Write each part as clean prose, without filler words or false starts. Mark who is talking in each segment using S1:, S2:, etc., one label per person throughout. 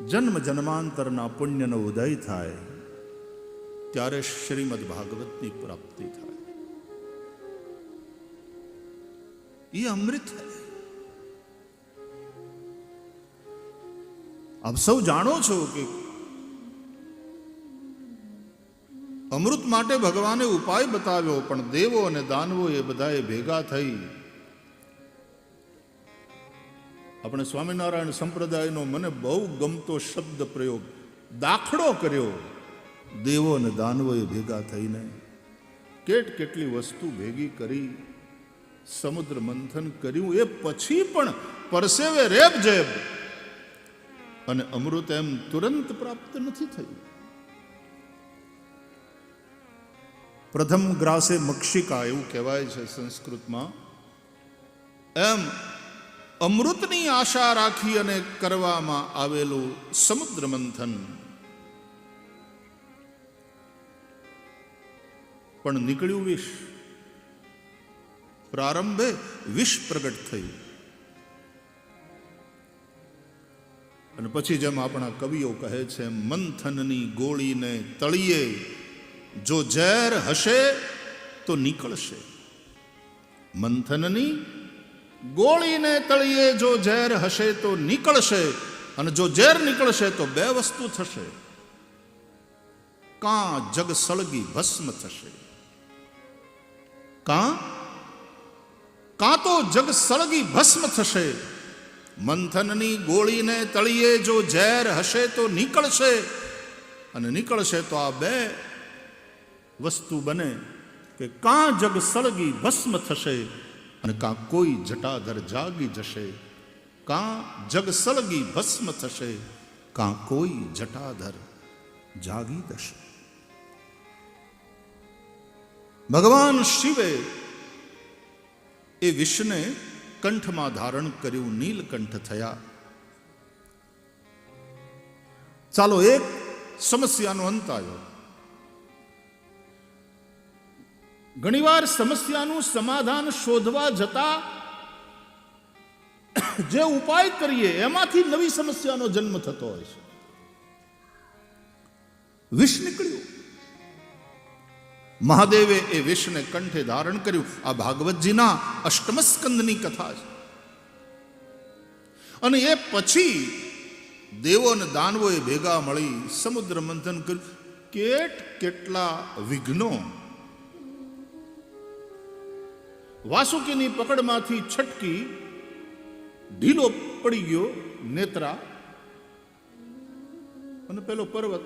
S1: જન્મ જન્માંતરના પુણ્યનો ઉદય થાય ત્યારે શ્રીમદ ભાગવતની પ્રાપ્તિ થાય. ये अमृत है. આપ સૌ જાણો છો કે અમૃત માટે ભગવાને ઉપાય બતાવ્યો, પણ દેવો અને દાનવો એ બધાએ ભેગા થઈ આપણે સ્વામિનારાયણ સંપ્રદાયનો મને બહુ ગમતો શબ્દ પ્રયોગ દાખલો કર્યો. દેવો અને દાનવોએ ભેગા થઈને કેટલી વસ્તુ ભેગી કરી, સમુદ્ર મંથન કર્યું. એ પછી પણ પરસેવે રેબ જેબ અને અમૃત એમ તુરંત પ્રાપ્ત નથી થયું. પ્રથમ ગ્રાસે મક્ષિકા એવું કહેવાય છે સંસ્કૃતમાં. એમ અમૃતની આશા રાખી અને કરવામાં આવેલું સમુદ્ર મંથન પણ નીકળ્યું વિષ. પ્રારંભે વિષ પ્રગટ થયું અને પછી જેમ આપણા કવિઓ કહે છે, મંથનની ગોળીને તળિયે જો ઝેર હશે તો નીકળશે. મંથનની ગોળીને તળિયે જો ઝેર હશે તો નીકળશે, અને જો ઝેર નીકળશે તો બે વસ્તુ થશે. કાં જગ સળગી ભસ્મ થશે, કાં તો જગ સળગી ભસ્મ થશે. મંથનની ગોળીને તળિયે જો ઝેર હશે તો નીકળશે, અને નીકળશે તો આ બે વસ્તુ બને કે કાં જગ સળગી ભસ્મ થશે અને કાં કોઈ જટાધર જાગી જશે. કાં જગ સળગી ભસ્મ થશે, કાં કોઈ જટાધર જાગી જશે. ભગવાન શિવે એ વિષને કંઠમાં ધારણ કર્યું, નીલકંઠ થયા. ચાલો, એક સમસ્યાનો અંત આવ્યો. ઘણીવાર સમસ્યાનું સમાધાન શોધવા જતા જે ઉપાય કરીએ એમાંથી નવી સમસ્યાનો જન્મ થતો હોય છે. વિષ નીકળ્યું. મહાદેવે એ વિષને કંઠે ધારણ કર્યું. આ ભાગવતજીના અષ્ટમ સ્કંદની કથા છે. અને એ પછી દેવો અને દાનવોએ ભેગા મળી સમુદ્ર મંથન કર્યું. કેટલા વિઘ્નો વાસુકીની પકડમાંથી છટકી ઢીલો પડી ગયો નેત્રા, અને પેલો પર્વત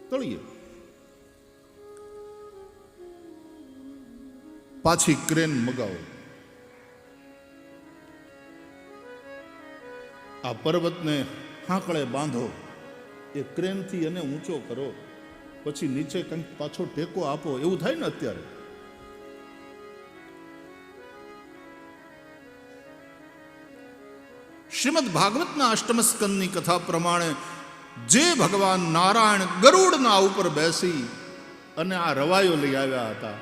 S1: તળિયે. પાછી ક્રેન મગાવો, આ પર્વતને હાંકળે બાંધો, એ ક્રેનથી એને ઊંચો કરો, પછી નીચે કંઈક પાછો ટેકો આપો. એવું થાય ને અત્યારે. શ્રીમદ ભાગવતના અષ્ટમ સ્કંદની કથા પ્રમાણે જે ભગવાન નારાયણ ગરુડના ઉપર બેસી અને આ રવાયો લઈ આવ્યા હતા,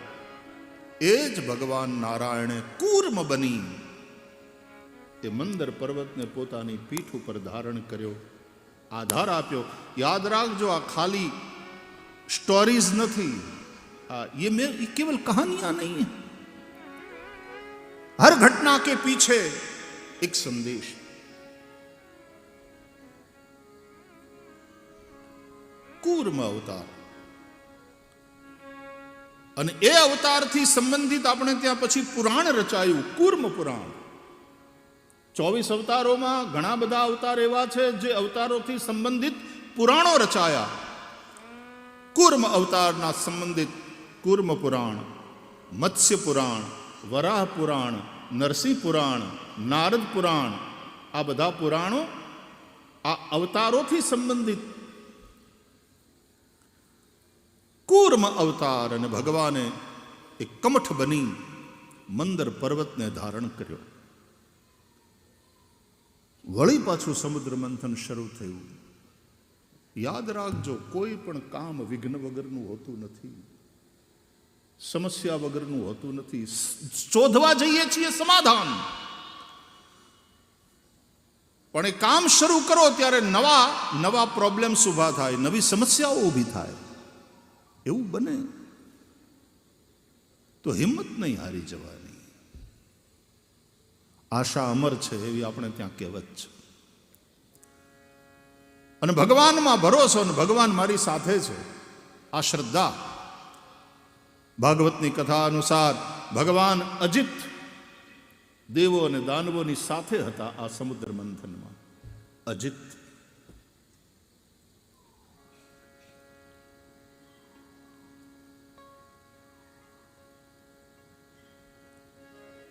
S1: એ જ ભગવાન નારાયણે કૂર્મ બની એ મંદર પર્વતને પોતાની પીઠ ઉપર ધારણ કર્યો, આધાર આપ્યો. યાદ રાખજો, આ ખાલી સ્ટોરીઝ નથી, ये केवल कहानियां नहीं है. हर घटना के पीछे एक संदेश. કૂર્મ અવતાર, અને એ અવતારથી સંબંધિત આપણે ત્યાં પછી પુરાણ રચાયું, કૂર્મ પુરાણ. 24 અવતારોમાં ઘણા બધા અવતાર એવા છે જે અવતારોથી સંબંધિત પુરાણો રચાયા. કૂર્મ અવતારના સંબંધિત કૂર્મ પુરાણ, મત્સ્ય પુરાણ, વરાહ પુરાણ, નરસિંહ પુરાણ, નારદ પુરાણ, આ બધા પુરાણો આ અવતારોથી સંબંધિત. કૂર્મ અવતાર, અને ભગવાને એક કમઠ બની મંદર પર્વતને ધારણ કર્યો. વળી પાછું સમુદ્ર મંથન શરૂ થયું. યાદ રાખજો, કોઈ પણ કામ વિઘ્ન વગરનું હોતું નથી, સમસ્યા વગરનું હોતું નથી. શોધવા જઈએ છીએ સમાધાન, પણ એ કામ શરૂ કરો ત્યારે નવા નવા પ્રોબ્લેમ્સ ઊભા થાય, નવી સમસ્યાઓ ઊભી થાય. એવું બને તો હિંમત નહીં હારી જવાની. આશા અમર છે એવી આપણે ત્યાં કહેવત છે. અને ભગવાનમાં ભરોસો, અને ભગવાન મારી સાથે છે, આ શ્રદ્ધા. ભાગવતની કથા અનુસાર ભગવાન અજિત દેવો અને દાનવોની સાથે હતા આ સમુદ્ર મંથનમાં. અજિત.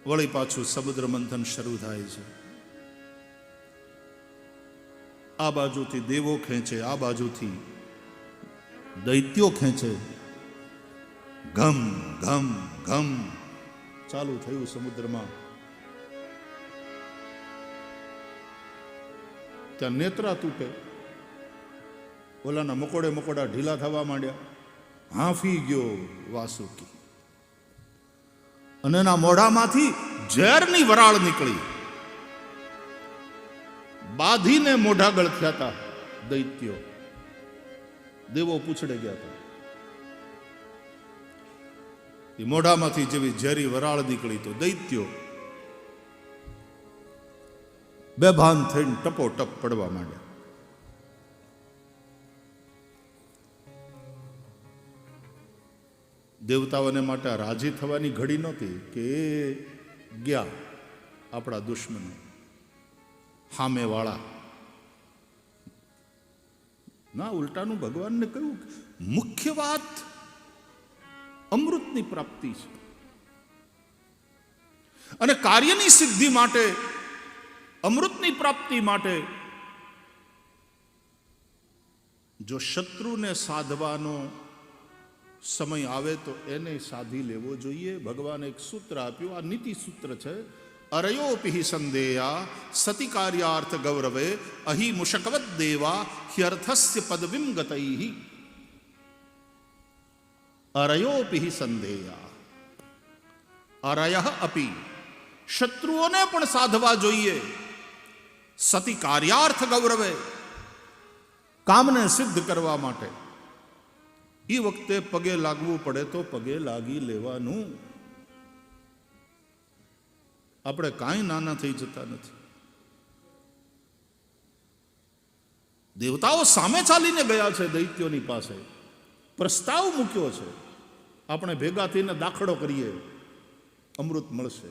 S1: વળી પાછું સમુદ્ર મંથન શરૂ થાય છે. આ બાજુથી દેવો ખેંચે, આ બાજુથી દૈત્યો ખેંચે. ઘમ ઘમ ઘમ ચાલુ થયું સમુદ્રમાં. ત્યાં નેત્રા તૂટે, ઓલાના મકોડા ઢીલા થવા માંડ્યા. હાંફી ગયો વાસુકી, અને એના મોઢામાંથી ઝેરની વરાળ નીકળી. બાંધીને મોઢા ગળથ્યા હતા દૈત્યો. દેવો પૂછડે ગયા હતા. એ મોઢામાંથી જેવી ઝેરી વરાળ નીકળી તો દૈત્યો બેભાન થઈને ટપોટપ પડવા માંડ્યા. દેવતાઓને માટે રાજી થવાની ઘડી નહોતી કે ગયા આપણા દુશ્મનો સામેવાળા. ના, ઉલટાનું ભગવાનને કહ્યું મુખ્ય વાત અમૃતની પ્રાપ્તિ છે. અને કાર્યની સિદ્ધિ માટે, અમૃતની પ્રાપ્તિ માટે જો શત્રુને સાધવાનો સમય આવે તો એને સાધી લેવો જોઈએ. ભગવાને એક સૂત્ર આપ્યું, આ નીતિ સૂત્ર છે. અરયોપિ સંદેયા સતિ કાર્યાર્થ ગૌરવે અહી મુશકવત દેવા હ્યર્થસ્ય પદવીમ ગતૈ. અરયોપિ સંદેયા, અરય અપિ, શત્રુઓને પણ સાધવા જોઈએ. સતિ કાર્યાર્થ ગૌરવે, કામને સિદ્ધ કરવા માટે. એ વખતે પગે લાગવું પડે તો પગે લાગી લેવાનું. આપણે કાંઈ નાના થઈ જતા નથી. દેવતાઓ સામે ચાલીને ગયા છે દૈત્યોની પાસે, પ્રસ્તાવ મૂક્યો છે, આપણે ભેગા થઈને દાખલો કરીએ, અમૃત મળશે.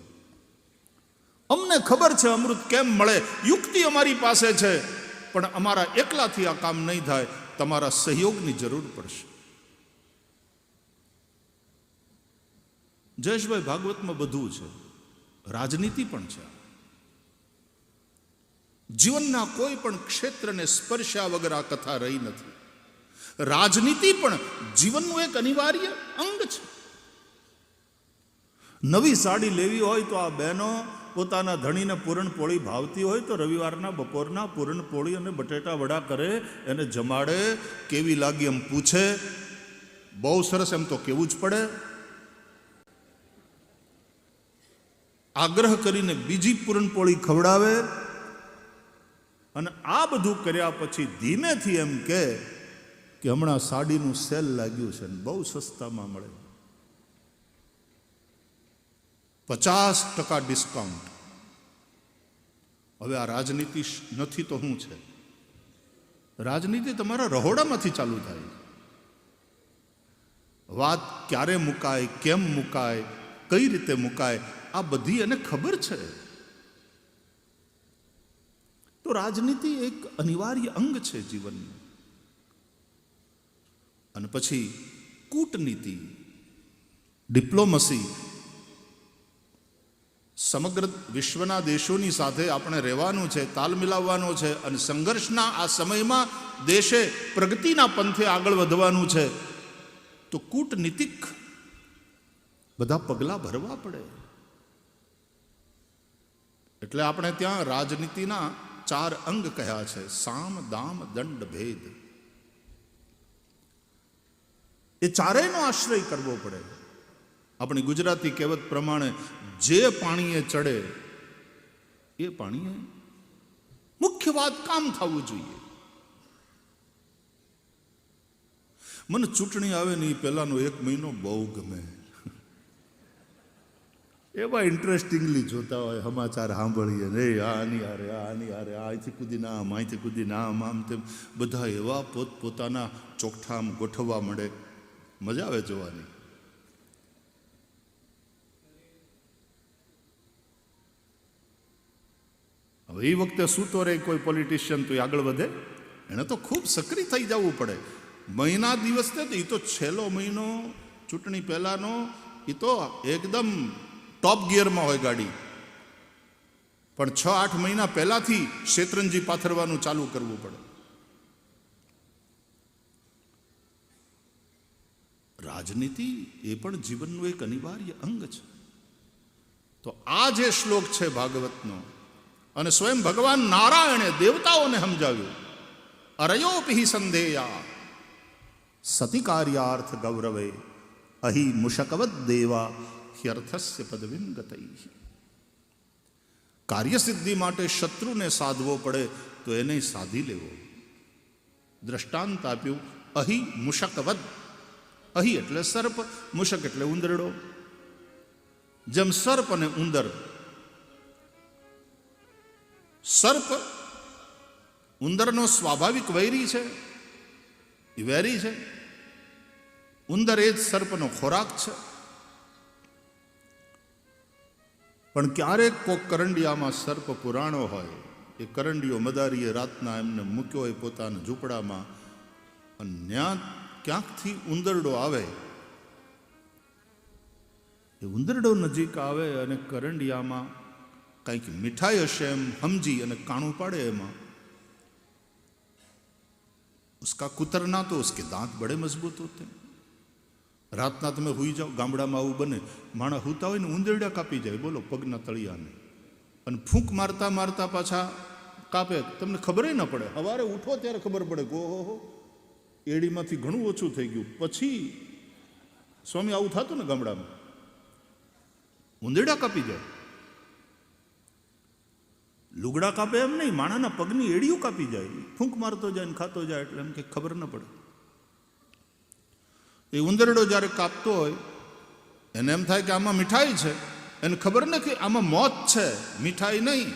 S1: અમને ખબર છે અમૃત કેમ મળે, યુક્તિ અમારી પાસે છે, પણ અમારા એકલાથી આ કામ નહીં થાય, તમારા સહયોગની જરૂર પડશે. જયેશભાઈ, ભાગવતમાં બધું છે, રાજનીતિ પણ છે. જીવનના કોઈ પણ ક્ષેત્રને સ્પર્શ્યા વગર આ કથા રહી નથી. રાજનીતિ પણ જીવનનું એક અનિવાર્ય અંગ છે. નવી સાડી લેવી હોય તો આ બહેનો પોતાના ધણીને પૂરણપોળી ભાવતી હોય તો રવિવારના બપોરના પૂરણપોળી અને બટેટા વડા કરે, એને જમાડે, કેવી લાગી એમ પૂછે, બહુ સરસ એમ તો કેવું જ પડે. આગ્રહ કરીને બીજી પૂરણપોળી ખવડાવે, અને આ બધું કર્યા પછી ધીમેથી એમ કે હમણાં સાડીનું સેલ લાગ્યું છે, બહુ સસ્તામાં મળે, 50% ડિસ્કાઉન્ટ. હવે આ રાજનીતિ નથી તો શું છે? રાજનીતિ તમારા રહોડામાંથી ચાલુ થાય. વાત ક્યારે મુકાય, કેમ મુકાય, કઈ રીતે મુકાય, આ બધી એને ખબર છે. તો રાજનીતિ એક અનિવાર્ય અંગ છે જીવનનું. અને પછી કૂટનીતિ, ડિપ્લોમસી. સમગ્ર વિશ્વના દેશોની સાથે આપણે રહેવાનું છે, તાલ મિલાવવાનો છે, અને સંઘર્ષના આ સમયમાં દેશે પ્રગતિના પંથે આગળ વધવાનું છે. તો કૂટનીતિક બધા પગલાં ભરવા પડે. એટલે આપણે ત્યાં રાજનીતિના 4 અંગ કહ્યા છે: સામ, દામ, દંડ, ભેદ. એ ચારેયનો આશ્રય કરવો પડે. આપણી ગુજરાતી કહેવત પ્રમાણે જે પાણીએ ચડે એ પાણીએ મુખ્ય વાત કામ થવું જોઈએ. મને ચૂંટણી આવે ને એ પહેલાનો 1 મહિનો બહુ ગમે. એવા ઇન્ટરેસ્ટિંગલી જોતા હોય, સમાચાર સાંભળીએ ને આની હારે અહીંથી કૂદીને આમ, અહીંથી કૂદીને આમ તેમ બધા એવા પોતપોતાના ચોકઠામ ગોઠવવા મળે, મજા આવે જોવાની. હવે એ વખતે શું તો રે કોઈ પોલિટિશિયન તો આગળ વધે, એને તો ખૂબ સક્રિય થઈ જવું પડે. મહિના દિવસ તો એ તો છેલ્લો મહિનો ચૂંટણી પહેલાનો, એ તો એકદમ ટોપ ગિયરમાં હોય ગાડી. પણ 6-8 મહિના પહેલાથી શેતરંજી પાથરવાનું ચાલુ કરવું પડે. રાજનીતિ એ પણ જીવનનું એક અનિવાર્ય અંગ છે. તો આ જે શ્લોક છે ભાગવતનો, અને સ્વયં ભગવાન નારાયણે દેવતાઓને સમજાવ્યું, અરયોપિ સંધેયા સતી કાર્યાર્થ ગૌરવે અહી મુશકવદ દેવા ह्यर्थस्य पदवीम गतई. કાર્યસિદ્ધિ માટે શત્રુને સાધવો પડે તો એને સાધી લેવો. દ્રષ્ટાંત આપ્યું અહી મુશકવદ. અહી એટલે સર્પ, મુશક એટલે ઉંદરડો. જેમ સર્પ અને ઉંદર, સર્પ ઉંદરનો સ્વાભાવિક વૈરી છે, એ વેરી છે. ઉંદર એ જ સર્પનો ખોરાક છે. પણ ક્યારેક કોક કરંડિયામાં સર્પ પુરાણો હોય, એ કરંડિયો મદારીએ રાતના એમને મૂક્યો હોય પોતાના ઝૂંપડામાં, અને ત્યાં ક્યાંકથી ઉંદરડો આવે. એ ઉંદરડો નજીક આવે અને કરંડિયામાં કંઈક મીઠાઈ હશે એમ સમજી અને કાણું પાડે. એમાં ઉસકા કુતરના તો ઉસકે દાંત બડે મજબૂત હોતે. રાતના તમે હુઈ જાઓ, ગામડામાં આવું બને, માણસ હુતા હોય ને ઉંદરડા કાપી જાય, બોલો, પગના તળિયાને, અને ફૂંક મારતા મારતા પાછા કાપે, તમને ખબર ન પડે. સવારે ઉઠો ત્યારે ખબર પડે કે ઓહો, એડીમાંથી ઘણું ઓછું થઈ ગયું. પછી સ્વામી આવું થતું ને ગામડામાં, ઉંદરડા કાપી જાય. લુગડા કાપે એમ નહીં, માણાના પગની એડીયું કાપી જાય, ફૂંક મારતો જાય ને ખાતો જાય, એટલે એમ કે ખબર ન પડે. એ ઉંદરડો જ્યારે કાપતો હોય એને એમ થાય કે આમાં મીઠાઈ છે, એને ખબર નથી આમાં મોત છે, મીઠાઈ નહીં.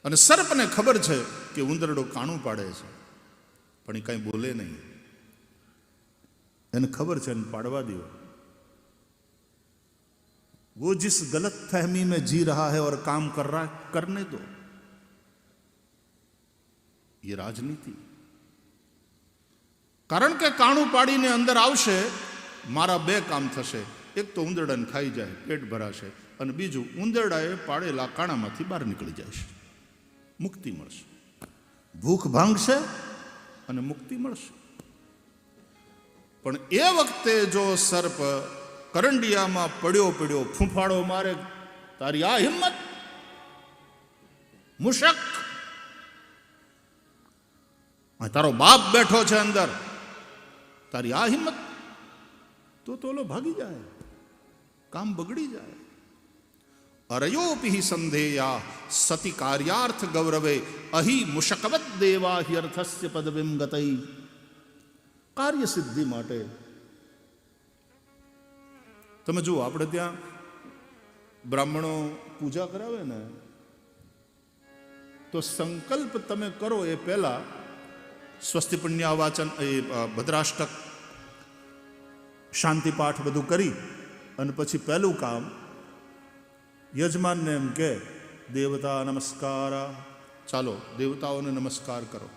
S1: અને સર્પને ખબર છે કે ઉંદરડો કાણું પાડે છે, પણ એ કાંઈ બોલે નહીં. એને ખબર છે, એને પાડવા દો. वो जिस गलत फहमी में जी रहा है और काम कर रहा है, करने दो. ये राजनीति. કારણ કે કાણું પાડીને અંદર આવશે, મારા 2 કામ થશે. એક તો ઉંદરડાને ખાઈ જાય, પેટ ભરાશે, અને બીજું ઉંદરડાએ પાડેલા કાણામાંથી બહાર નીકળી જશે, મુક્તિ મળશે. ભૂખ ભાંગશે અને મુક્તિ મળશે. પણ એ વખતે જો સર્પ કરંડિયામાં પડ્યો ફૂંફાડો મારે, તારી આ હિંમત, મુશક, તારો બાપ બેઠો છે અંદર, તારી આ હિંમત, તો ઓલો ભાગી જાય, કામ બગડી જાય. અરયોપિ સંધેયા સતી કાર્યાર્થ ગૌરવે અહી મુશકવદ દેવા હિયર્થસ્ય પદવીમ ગતઈ. કાર્ય સિદ્ધિ માટે તમે જુઓ, આપણે ત્યાં બ્રાહ્મણો પૂજા કરાવે ને, તો સંકલ્પ તમે કરો એ પહેલા સ્વસ્તિ પુણ્ય વાચન, એ ભદ્રાષ્ટક, શાંતિ પાઠ બધું કરી અને પછી પહેલું કામ યજમાનને એમ કે દેવતા નમસ્કાર, ચાલો દેવતાઓને નમસ્કાર કરો.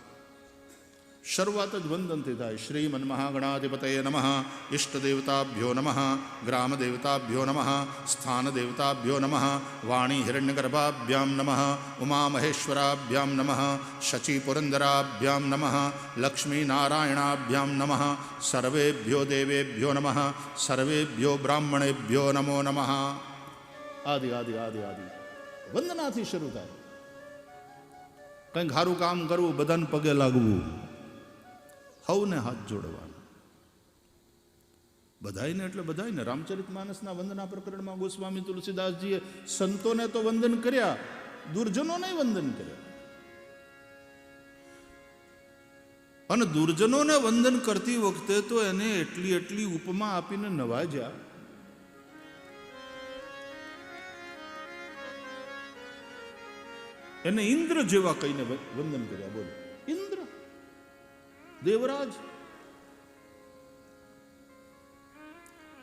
S1: શરૂઆત જ વંદનથી થાય. શ્રીમન મહાગણાધિપતયે નમઃ, ઇષ્ટ દેવતાભ્યો નમઃ, ગ્રામ દેવતાભ્યો નમઃ, સ્થાન દેવતાભ્યો નમઃ, વાણી હિરણ્યગર્ભાભ્યામ નમઃ, ઉમા મહેશ્વરાભ્યામ નમઃ, શચી પુરંદરાભ્યામ નમઃ, લક્ષ્મી નારાયણાભ્યામ નમઃ, સર્વેભ્યો દેવેભ્યો નમઃ, સર્વેભ્યો બ્રાહ્મણેભ્યો નમો નમઃ. આદિ આદિ આદિ આદિ વંદનાથી શરૂ થાય. કંઈક સારું કામ કરવું, બધાને પગે લાગવું, હવને હાથ જોડવાના, બધાઈને એટલે બધાઈને. રામચરિત માનસના વંદના પ્રકરણમાં ગોસ્વામી તુલસીદાસજીએ સંતોને તો વંદન કર્યા, દુર્જનોને વંદન કર્યા. અને દુર્જનોને વંદન કરતી વખતે તો એને એટલી એટલી ઉપમા આપીને નવાજ્યા. એને ઇન્દ્ર જેવા કહીને વંદન કર્યા. બોલો, ઇન્દ્ર, દેવરાજ.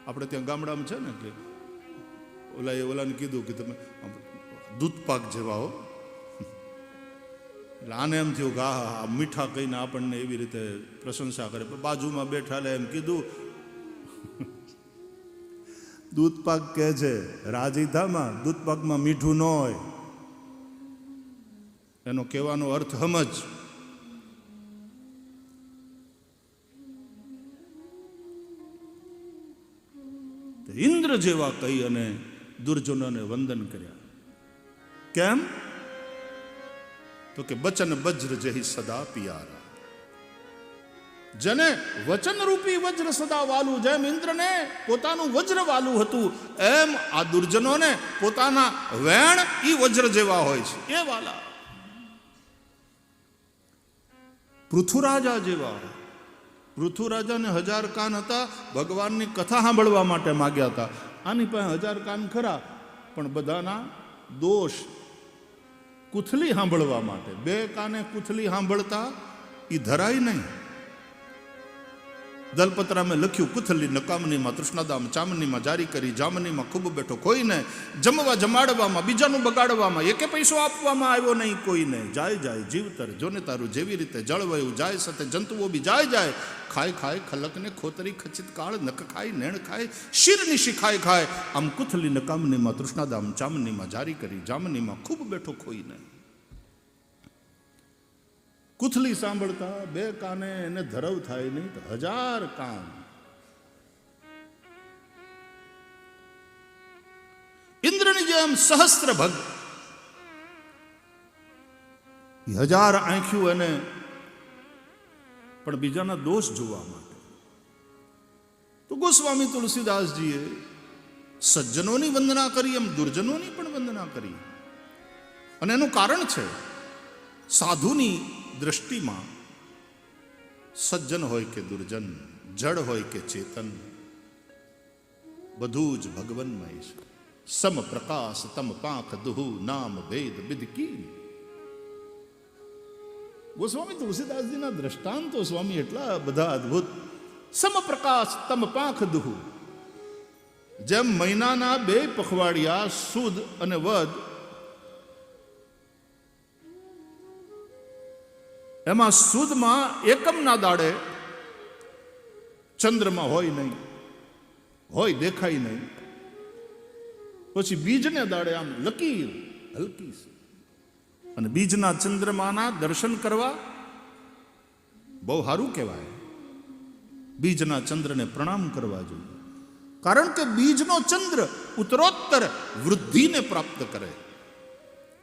S1: આપણે ત્યાં ગામડામાં છે ને કે ઓલાને કીધું કે તમે દૂધપાક જેવા હો. એટલે આને એમ થયું કે આ મીઠા કહીને આપણને એવી રીતે પ્રશંસા કરે. બાજુમાં બેઠા એમ કીધું, દૂધપાક કહે છે રાજીધામાં દૂધપાકમાં મીઠું ન હોય. એનો કહેવાનો અર્થ સમજ. ઇન્દ્ર જેવા કહી અને દુર્જનોને વંદન કર્યા. કેમ? તો કે બચન વજ્ર જેહી સદા પિયારા. જેને વચનરૂપી વજ્ર સદા વાલું, જેમ ઇન્દ્રને પોતાનું વજ્ર વાલું હતું, એમ આ દુર્જનોને પોતાના વેણ ઈ વજ્ર જેવા હોય છે, એ વાલા. પૃથુરાજા જેવા. પૃથુરાજાને 1000 કાન હતા, ભગવાનની કથા સાંભળવા માટે માગ્યા હતા. આની પાસે 1000 કાન ખરા, પણ બધાના દોષ. કુથલી સાંભળવા માટે 2 કાને કુથલી સાંભળતા એ ધરાય નહીં. દલપતરામે લખ્યું, કુથલી નકામનીમાં તૃષ્ણાદામ ચામનીમાં જારી કરી, જામનીમાં ખૂબ બેઠો કોઈને, જમવા જમાડવામાં બીજાનું બગાડવામાં એકે પૈસો આપવામાં આવ્યો નહીં કોઈને. જાય જાય જીવતર જોને તારું જેવી રીતે જળવાયું જાય, સાથે જંતુઓ બી જાય જાય. ખાય ખાય ખલકને ખોતરી ખચિત કાળ, નખ ખાય નેણ ખાય શિરની શિખાય ખાય. આમ કુથલી નકામનીમાં તૃષ્ણાદામ ચામનીમાં જારી કરી, જામનીમાં ખૂબ બેઠો કોઈને. કુથલી સાંભળતા 2 કાને એને ધરવ થાય નહીં તો 1000 કાન. ઇન્દ્રની જેમ સહસ્ત્ર ભગ, 1000 આંખ્યું એને, પણ બીજાના દોષ જોવા માટે. તો ગોસ્વામી તુલસીદાસજીએ સજ્જનોની વંદના કરી, એમ દુર્જનોની પણ વંદના કરી. અને એનું કારણ છે, સાધુની દ્રષ્ટિમાં સજ્જન હોય કે દુર્જન, જડ હોય કે ચેતન, બધું જ ભગવન્મય છે. સમ પ્રકાશ તમ પાંખ દુહુ, નામ ભેદ બિદકી. ગોસ્વામી તુલસીદાસજીના દ્રષ્ટાંતો સ્વામી એટલા બધા અદ્ભુત. સમ પ્રકાશ તમ પાંખ દુહુ. જેમ મહિનાના 2 પખવાડિયા સુદ અને વદ, એમાં સુદમાં એકમના દાડે ચંદ્રમાં હોય નહીં, હોય દેખાય નહીં. પછી બીજને દાડે આમ લકીર હલકી, અને બીજના ચંદ્રમાના દર્શન કરવા બહુ સારું કહેવાય. બીજના ચંદ્રને પ્રણામ કરવા જોઈએ, કારણ કે બીજનો ચંદ્ર ઉત્તરોત્તર વૃદ્ધિને પ્રાપ્ત કરે,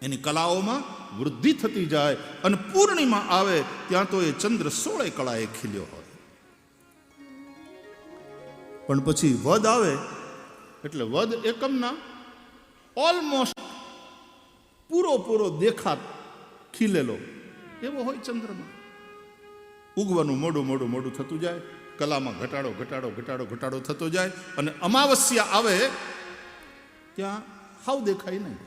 S1: એની કલાઓમાં વૃદ્ધિ થતી જાય, અને પૂર્ણિમા આવે ત્યાં તો એ ચંદ્ર 16 કળાએ ખીલ્યો હોય. પણ પછી વદ આવે એટલે વદ એકમના ઓલમોસ્ટ પૂરો દેખાત ખીલેલો એવો હોય ચંદ્રમાં. ઉગવાનું મોડું થતું જાય, કલામાં ઘટાડો થતો જાય, અને અમાવસ્યા આવે ત્યાં હાવ દેખાય નહીં.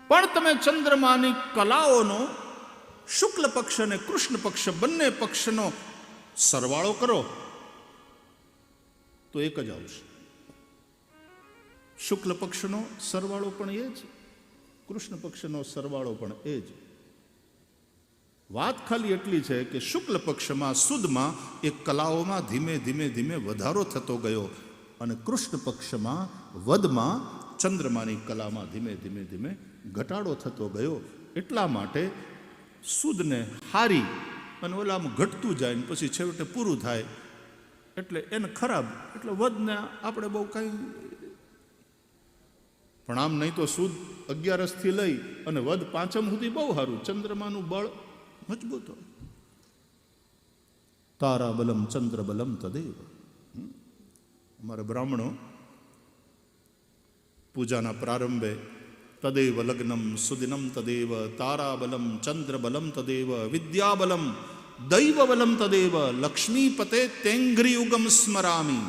S1: પણ તમે ચંદ્રમાની કલાઓનો શુક્લ પક્ષ અને કૃષ્ણ પક્ષ બંને પક્ષનો સરવાળો કરો તો એક જ આવશે. શુક્લ પક્ષનો સરવાળો પણ એ જ, કૃષ્ણ પક્ષનો સરવાળો પણ એ જ. વાત ખાલી એટલી છે કે શુક્લ પક્ષમાં સુદમાં એ કલાઓમાં ધીમે વધારો થતો ગયો, અને કૃષ્ણ પક્ષમાં વદમાં ચંદ્રમાની કલામાં ધીમે ઘટાડો થતો ગયો. એટલા માટે સુદને હારી અને ઓલામાં ઘટતું જાય, ને પછી છેવટે પૂરું થાય એટલે એને ખરાબ. એટલે વધને આપણે બહુ કાંઈ, પણ આમ નહીં તો સુદ 11થી લઈ અને વધ 5 સુધી બહુ સારું. ચંદ્રમાનું બળ મજબૂત હોય. તારા બલમ ચંદ્ર બલમ તદેવ. અમારા બ્રાહ્મણો પૂજાના પ્રારંભે તદેવ લગ્નમ સુદિનમ તદેવ તારાબલમ ચંદ્રબલમ તદેવ વિદ્યાબલમ દૈવબલમ તદેવ લક્ષ્મીપતે તેંઘ્રિયુગમ સ્મરામી.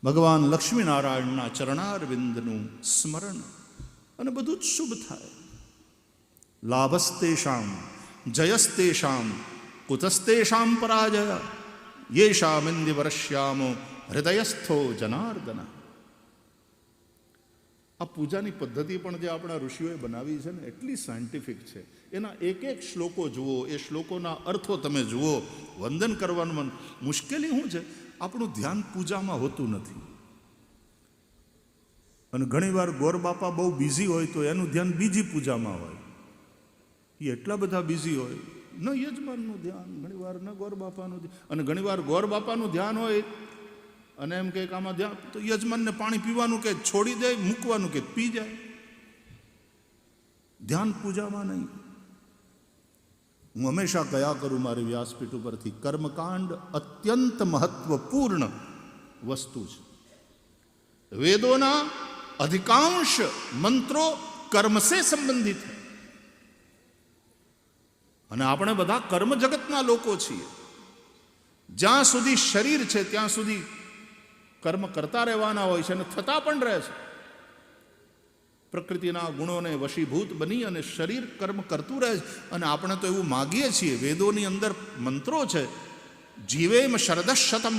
S1: ભગવાન લક્ષ્મીનારાયણના ચરણારવિંદનું સ્મરણ અને બધું જ શુભ થાય. લાભસ્તેષામ જયસ્તેષામ કુતસ્તેષામ પરાજય યેષામિંદિવરશ્યામો હૃદયસ્થો જનાર્દન. આ પૂજાની પદ્ધતિ પણ જે આપણા ઋષિઓએ બનાવી છે ને એટલી સાયન્ટિફિક છે. એના એક એક શ્લોકો જુઓ, એ શ્લોકોના અર્થો તમે જુઓ. વંદન કરવાનું મુશ્કેલી શું છે, આપણું ધ્યાન પૂજામાં હોતું નથી. અને ઘણીવાર ગોર બાપા બહુ બિઝી હોય તો એનું ધ્યાન બીજી પૂજામાં હોય. એ એટલા બધા બિઝી હોય, ન યજમાનનું ધ્યાન ઘણીવાર, ન ગોર બાપાનું ધ્યાન. અને ઘણીવાર ગોર બાપાનું ધ્યાન હોય અને એમ કે આમાં ધ્યાન તો યજમાનને પાણી પીવાનું કે છોડી દે, મૂકવાનું કે પી જાય. ધ્યાન પૂજામાં નહીં. હું હંમેશા કયા કરું મારી વ્યાસપીઠ ઉપરથી, કર્મકાંડ અત્યંત મહત્વપૂર્ણ વસ્તુ છે. વેદોના અધિકાંશ મંત્રો કર્મ સે સંબંધિત છે. અને આપણે બધા કર્મ જગતના લોકો છીએ. જ્યાં સુધી શરીર છે ત્યાં સુધી કર્મ કરતા રહેવાના હોય છે અને થતા પણ રહે છે. પ્રકૃતિના ગુણોને વશીભૂત બની અને શરીર કર્મ કરતું રહે છે. અને આપણે તો એવું માગીએ છીએ, વેદોની અંદર મંત્રો છે, જીવેમ શરદશતમ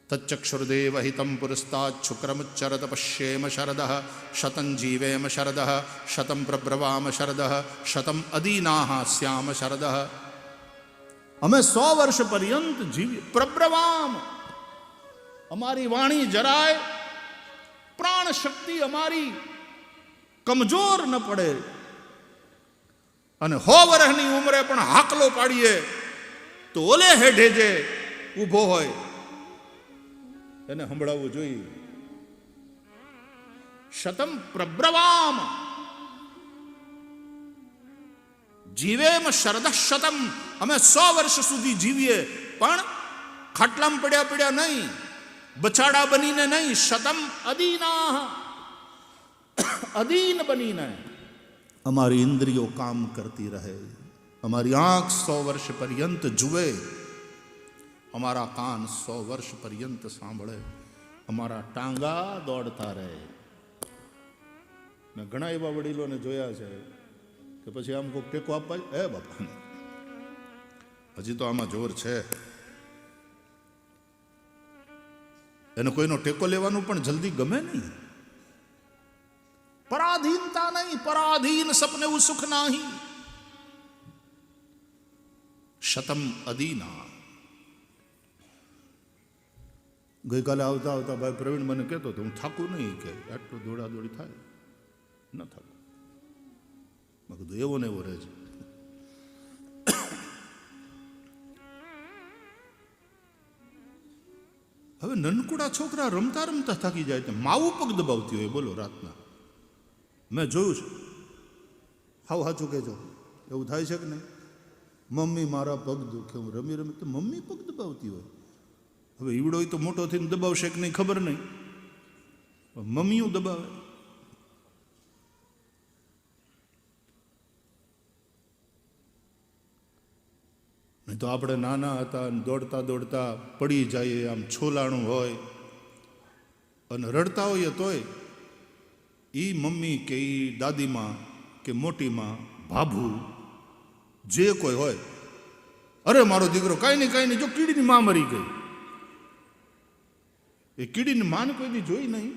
S1: તચ્ચક્ષુર્દેવ હિતમ પુરસ્તાદ શુક્રમચ્ચરત પશ્યેમ શરદ શતં જીવેમ શરદ શતં પ્રબ્રવામ શરદ શતં અદીનાહ સ્યામ શરદ. અમે 100 વર્ષ પર્યંત જીવીએ. પ્રબ્રવામ, અમારી વાણી જરાય, પ્રાણ શક્તિ અમારી કમજોર ન પડે. અને 100 વર્ષની ઉંમરે પણ હાકલો પાડીએ તો ઓલે હેઠે જે ઊભો હોય એને સંભળાવવું જોઈએ. શતમ પ્રબ્રવામ જીવેમ શરદ શતમ. અમે 100 વર્ષ સુધી જીવીએ પણ ખાટલામાં પડ્યા પડ્યા નહીં, બચાડા બનીને નહીં. શતમ અદીના, અદીન બનીને અમારી ઇન્દ્રિયો કામ કરતી રહે. અમારી આંખ 100 વર્ષ પર્યંત જુએ, અમારા કાન 100 વર્ષ પર્યંત સાંભળે, અમારા ટાંગા દોડતા રહે. મેં ઘણા એવા વડીલોને જોયા છે કે પછી આમ કોઈ ટેકો આપવા, એ બાપા હજી તો આમાં જોર છે, એને કોઈનો ટેકો લેવાનું પણ જલ્દી ગમે નહીં. પરાધીનતા નહીં, પરાધીન સપને એવું સુખ નહીં. શતમ અદીના. ગઈકાલે આવતા આવતા ભાઈ પ્રવીણ મને કહેતો હતો, હું થાકું નહીં કે આટલું દોડાદોડી થાય, ન થાકું. મેં કીધું એવો ને એવો રહે છે. હવે નનકુડા છોકરા રમતા રમતા થાકી જાય, માવું પગ દબાવતી હોય, બોલો રાતના. મેં જોયું છે. હાવ સાચું કહેજો, એવું થાય છે કે નહીં? મમ્મી મારા પગ દુખે, હું રમી રમી તો મમ્મી પગ દબાવતી હોય. હવે ઈવડો તો મોટો થઈને દબાવશે કે નહીં ખબર નહીં, મમ્મીઓ દબાવે. નહીં તો આપણે નાના હતા દોડતા દોડતા પડી જઈએ, આમ છોલાણું હોય અને રડતા હોઈએ તોય એ મમ્મી કે એ દાદીમાં કે મોટીમાં ભાભુ જે કોઈ હોય, અરે મારો દીકરો કાંઈ નહીં, જો કીડીની માં મરી ગઈ. એ કીડીની માને કોઈ દી જોઈ નહીં,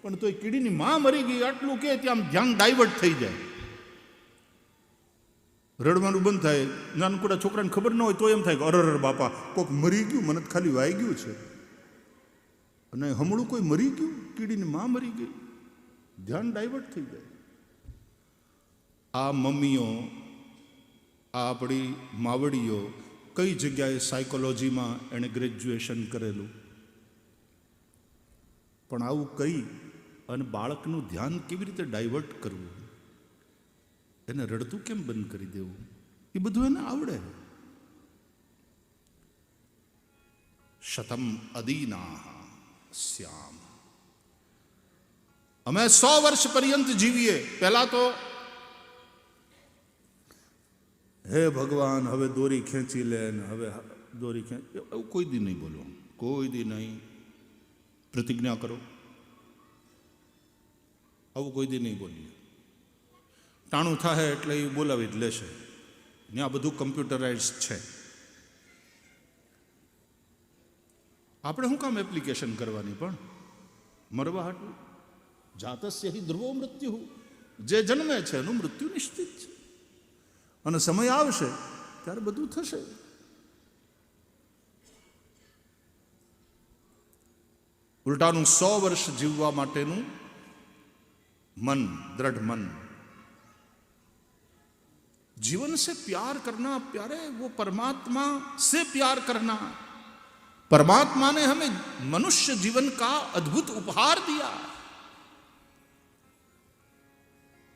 S1: પણ તો એ કીડીની માં મરી ગઈ આટલું કે ત્યાં ધ્યાન ડાયવર્ટ થઈ જાય, રડવાનું બંધ થાય. નાનકુડા છોકરાને ખબર ન હોય તો એમ થાય કે અરર બાપા કોઈક મરી ગયું, મને ખાલી વાઈ ગયું છે. અને હમણાં કોઈ મરી ગયું, કીડીની માં મરી ગઈ, ધ્યાન ડાયવર્ટ થઈ જાય. આ મમ્મીઓ, આ આપણી માવડીઓ કઈ જગ્યાએ સાયકોલોજીમાં એણે ગ્રેજ્યુએશન કરેલું, પણ આવું કહી અને બાળકનું ધ્યાન કેવી રીતે ડાયવર્ટ કરવું, એને રડતું કેમ બંધ કરી દેવું, એ બધું એને આવડે. શતમ અદીના શ્યામ. અમે 100 વર્ષ પર્યંત જીવીએ, પહેલા તો હે ભગવાન હવે દોરી ખેંચી લે ને હવે દોરી એવું કોઈ દી નહીં બોલો, કોઈ દી નહીં. પ્રતિજ્ઞા કરો, આવું કોઈ દી નહીં બોલીએ. ટાણું થાય એટલે એ બોલાવી જ લેશે. ને આ બધું કમ્પ્યુટરાઇઝ છે. આપણે શું કામ એપ્લિકેશન કરવાની? પણ મરવા હાટું. જાતસ્ય હિ ધ્રુવો મૃત્યુ, જે જન્મે છે એનું મૃત્યુ નિશ્ચિત છે. અને સમય આવશે ત્યારે બધું થશે. ઉલટાનું 100 વર્ષ જીવવા માટેનું मन, दृढ़ मन, जीवन से प्यार करना. प्यारे वो परमात्मा से प्यार करना. परमात्मा ने हमें मनुष्य जीवन का अद्भुत उपहार दिया.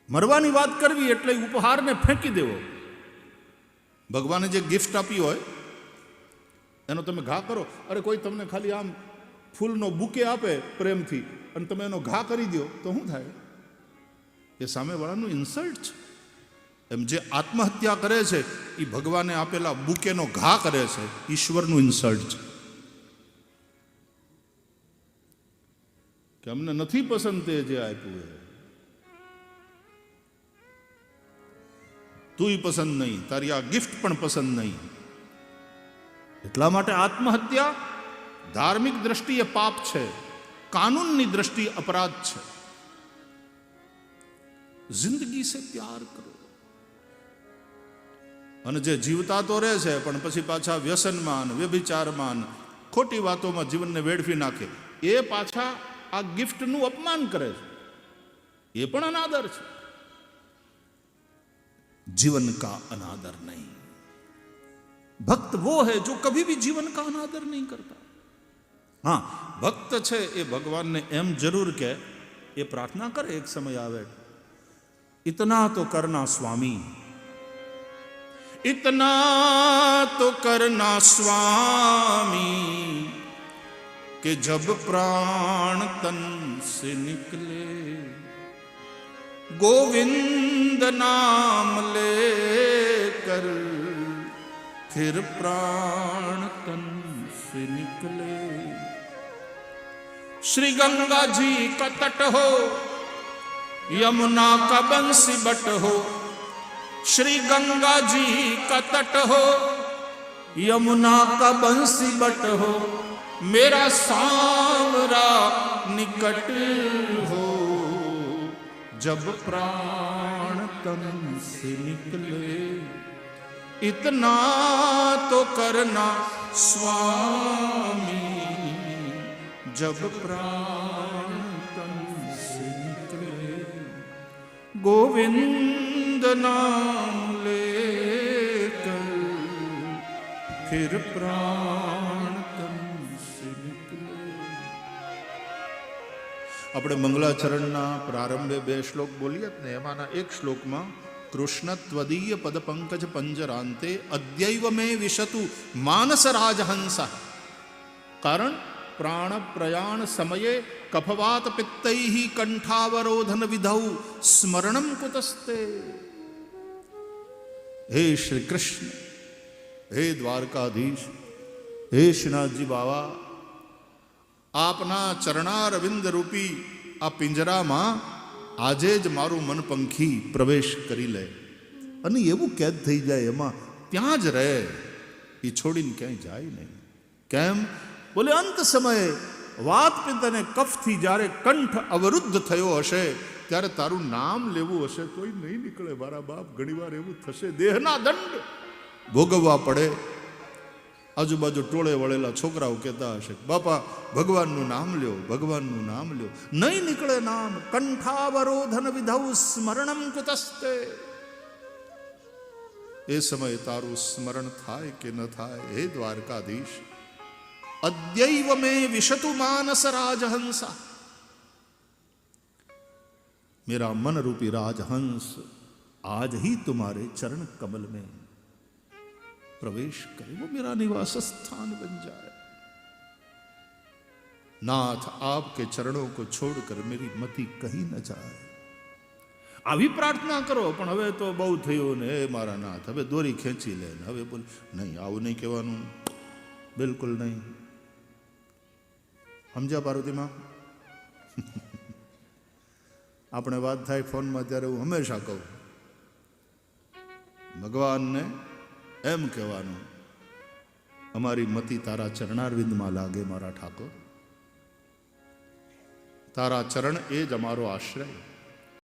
S1: मरवानी बात करवी એટલે ઉપહારને ફેંકી દેવો. ભગવાને જે ગિફ્ટ આપી હોય એનો તમે ઘા કરો. અરે કોઈ તમને ખાલી આમ ફૂલનો બુકે આપે પ્રેમથી અને તમે એનો ઘા કરી દો તો શું થાય? એ સામેવાળાનું ઇન્સલ્ટ છે. એમ જે આત્મહત્યા કરે છે એ ભગવાને આપેલા બુકેનો ઘા કરે છે, ઈશ્વરનું ઇન્સલ્ટ છે. કે અમને નથી પસંદ તે જે આપ્યું એ, તુંય પસંદ નહીં, તારી આ ગિફ્ટ પણ પસંદ નહીં. એટલા માટે આત્મહત્યા ધાર્મિક દ્રષ્ટિએ પાપ છે, કાનૂનની દ્રષ્ટિએ અપરાધ છે. જિંદગી સે પ્યાર કરો. અને જે જીવતા તો રહે છે પણ પછી પાછા વ્યસનમાં, વ્યભિચારમાં, ખોટી વાતોમાં જીવનને વેડફી નાખે, એ પાછા આ ગિફ્ટનું અપમાન કરે છે. એ પણ અનાદર છે. जीवन का अनादर नहीं. भक्त वो है जो कभी भी जीवन का अनादर नहीं करता. हाँ, भक्त છે એ ભગવાનને એમ જરૂર કે એ પ્રાર્થના કરે એક સમય આવે, इतना तो करना स्वामी, इतना तो करना स्वामी कि जब प्राण तन से निकले गोविंद नाम लेकर फिर प्राण तन से निकले. श्री गंगा जी का तट हो, यमुना का बंसी बट हो. श्री गंगा जी का तट हो, यमुना का बंसी बट हो. मेरा सांवरा निकट हो, जब प्राण तन से निकले. इतना तो करना स्वामी, जब प्राण तन से निकले. गोविंद नाम लेकर फिर प्राण तन से निकले. આપણે મંગલાચરણના પ્રારંભે 2 શ્લોક બોલીએ ને, એમાંના એક શ્લોકમાં કૃષ્ણ ત્વદીય પદ પંકજ પંજરાંતે અદ્યૈવ મે વિશતુ માનસ રાજહંસ. કારણ પ્રાણ પ્રયાણ સમયે કફવાત પિત્તૈઃ કંઠાવરોધન વિધૌ સ્મરણમ કુતસ્તે. હે શ્રી કૃષ્ણ, હે દ્વારકાધીશ, હે શ્રીનાથજી બાવા, આપના ચરણારવિંદ રૂપી આ પિંજરામાં આજે જ મારું મન પંખી પ્રવેશ કરી લે અને એવું કેદ થઈ જાય એમાં, ત્યાં જ રહે, એ છોડીને ક્યાંય જાય નહીં. કેમ? બોલે અંત સમયે વાત પિત્ત અને કફથી જ્યારે કંઠ અવરુદ્ધ થયો હશે ત્યારે તારું નામ લેવું હશે તોય નહીં નીકળે મારા બાપ. ઘણીવાર એવું થશે, દેહના દંડ ભોગવવા પડે. આજુબાજુ ટોળે વળેલા છોકરાઓ કહેતા હશે, બાપા ભગવાનનું નામ લ્યો, ભગવાનનું નામ લ્યો. નહીં નીકળે નામ. કંઠાવરોધન વિધૌ સ્મરણમ કુતસ્તે. એ સમયે તારું સ્મરણ થાય કે ન થાય? હે દ્વારકાધીશ, અદ્યૈવ મે વિશતુ માનસ રાજહંસા. मेरा मन रूपी राजहंस आज ही तुम्हारे चरण कमल में प्रवेश करे, वो मेरा निवास स्थान बन जाए. नाथ आपके चरणों को छोड़कर मेरी मति कहीं न जाए. આવી પ્રાર્થના કરો. પણ હવે તો બહુ થયું ને, એ મારા નાથ હવે દોરી ખેંચી લે ને હવે બોલ. નહીં, આવું નહીં કહેવાનું, બિલકુલ નહીં. સમજ્યા પાર્વતીમાં? આપણે વાત થાય ફોનમાં ત્યારે હું હંમેશા કહું, ભગવાનને એમ કહેવાનું, અમારી મતિ તારા ચરણારવિંદમાં લાગે મારા ઠાકોર. તારા ચરણ એ જ અમારો આશ્રય.